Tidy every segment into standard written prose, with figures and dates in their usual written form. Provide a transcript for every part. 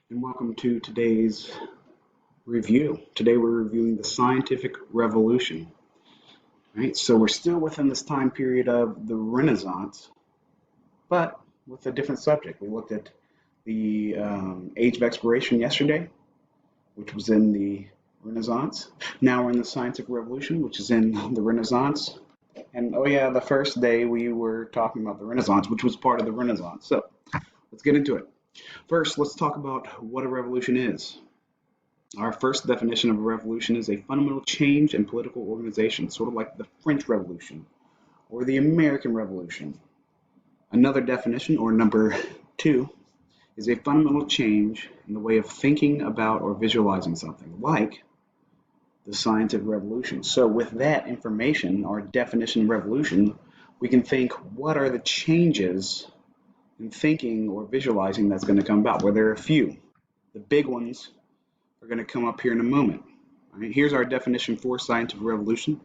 And welcome to today's review. Today we're reviewing the scientific revolution. Right? So we're still within this time period of the Renaissance, but with a different subject. We looked at the age of exploration yesterday, which was in the Renaissance. Now we're in the scientific revolution, which is in the Renaissance. And oh yeah, the first day we were talking about the Renaissance, which was part of the Renaissance. So let's get into it. First, let's talk about what a revolution is. Our first definition of a revolution is a fundamental change in political organization, sort of like the French Revolution or the American Revolution. Another definition, or number two, is a fundamental change in the way of thinking about or visualizing something, like the scientific revolution. So, with that information, our definition of revolution, we can think what are the changes in thinking or visualizing that's going to come about? Well, there are a few. The big ones are going to come up here in a moment. All right, here's our definition for scientific revolution: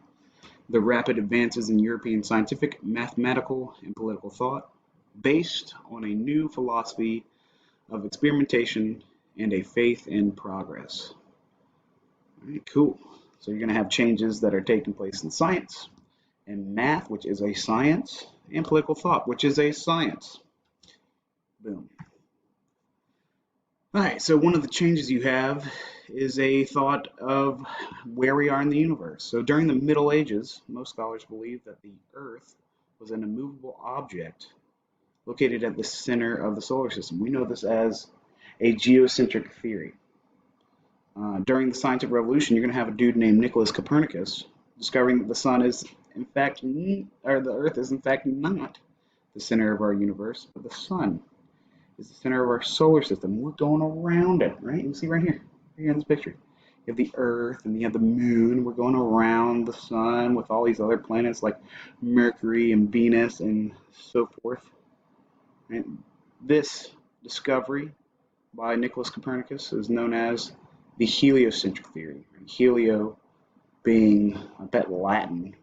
the rapid advances in European scientific, mathematical, and political thought based on a new philosophy of experimentation and a faith in progress. All right, cool. So you're going to have changes that are taking place in science, and math, which is a science, and political thought, which is a science. Boom. All right, so one of the changes you have is a thought of where we are in the universe. So during the Middle Ages, most scholars believed that the Earth was an immovable object located at the center of the solar system. We know this as a geocentric theory. During the scientific revolution, you're going to have a dude named Nicholas Copernicus discovering that the sun is in fact, or the Earth is in fact not the center of our universe, but the sun is the center of our solar system. We're going around it, right? You see right here in this picture. You have the Earth and you have the moon. We're going around the sun with all these other planets like Mercury and Venus and so forth. Right? This discovery by Nicholas Copernicus is known as the heliocentric theory. Helio being, I bet, Latin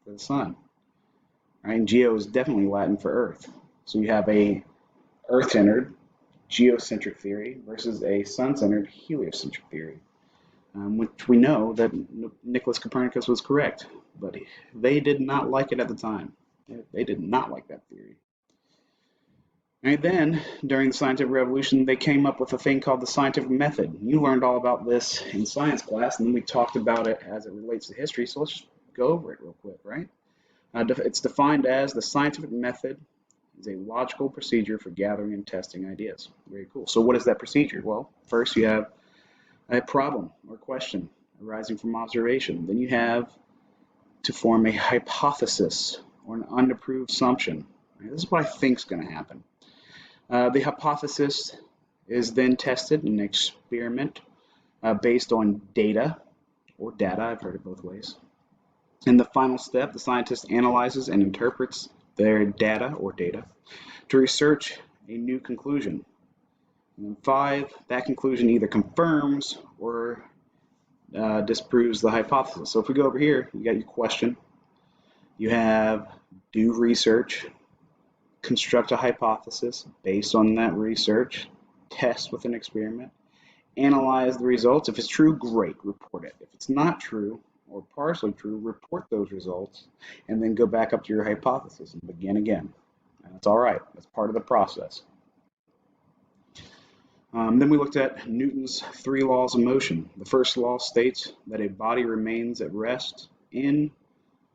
for the sun. Right? And geo is definitely Latin for Earth. So you have a Earth-centered geocentric theory versus a sun-centered heliocentric theory, which we know that Nicholas Copernicus was correct, but they did not like it at the time. They did not like that theory. And then, during the scientific revolution, they came up with a thing called the scientific method. You learned all about this in science class, and then we talked about it as it relates to history, so let's just go over it real quick, right? It's defined as the scientific method is a logical procedure for gathering and testing ideas. Very cool. So what is that procedure? Well, first you have a problem or question arising from observation. Then you have to form a hypothesis or an unapproved assumption. Right? This is what I think is going to happen. The hypothesis is then tested in an experiment based on data or data. I've heard it both ways. In the final step, the scientist analyzes and interprets their data or data to research a new conclusion. And then five, that conclusion either confirms or disproves the hypothesis. So if we go over here, you got your question. You have do research, construct a hypothesis based on that research, test with an experiment, analyze the results. If it's true, great, report it. If it's not true, or partially true, report those results, and then go back up to your hypothesis and begin again. And that's all right. That's part of the process. Then we looked at Newton's three laws of motion. The first law states that a body remains at rest in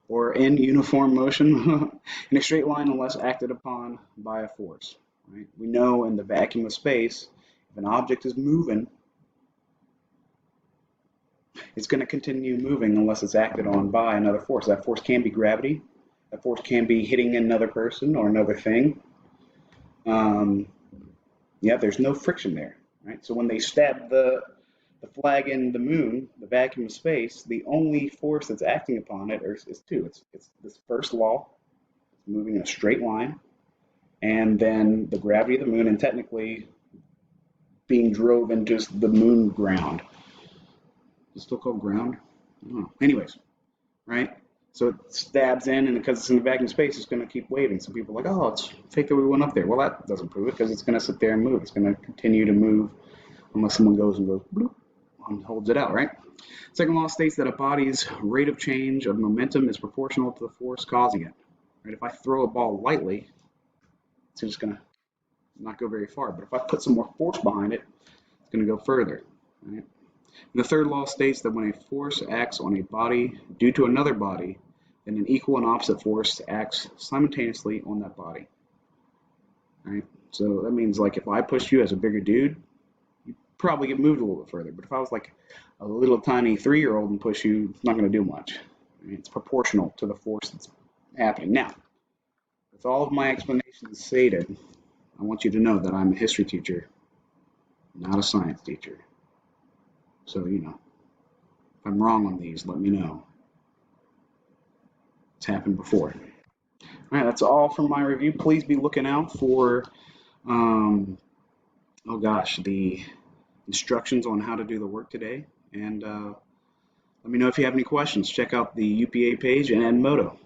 uniform motion in a straight line unless acted upon by a force. Right? We know in the vacuum of space, if an object is moving, it's going to continue moving unless it's acted on by another force. That force can be gravity. That force can be hitting another person or another thing. There's no friction there, right? So when they stab the flag in the moon, the vacuum of space, the only force that's acting upon it is two. It's this first law, it's moving in a straight line, and then the gravity of the moon, and technically being drove into the moon ground. Is it still called ground? I don't know. Anyways, right? So it stabs in, and because it's in the vacuum space, it's going to keep waving. So people are like, oh, it's fake that we went up there. Well, that doesn't prove it because it's going to sit there and move. It's going to continue to move unless someone goes and goes bloop and holds it out, right? Second law states that a body's rate of change of momentum is proportional to the force causing it. Right? If I throw a ball lightly, it's just going to not go very far. But if I put some more force behind it, it's going to go further. Right? And the third law states that when a force acts on a body due to another body, then an equal and opposite force acts simultaneously on that body. Right? So that means like if I push you as a bigger dude, you probably get moved a little bit further. But if I was like a little tiny 3-year-old and push you, it's not going to do much. I mean, it's proportional to the force that's happening. Now, with all of my explanations stated, I want you to know that I'm a history teacher, not a science teacher. So, if I'm wrong on these, let me know. It's happened before. All right, that's all from my review. Please be looking out for, the instructions on how to do the work today. And let me know if you have any questions. Check out the UPA page and Edmodo.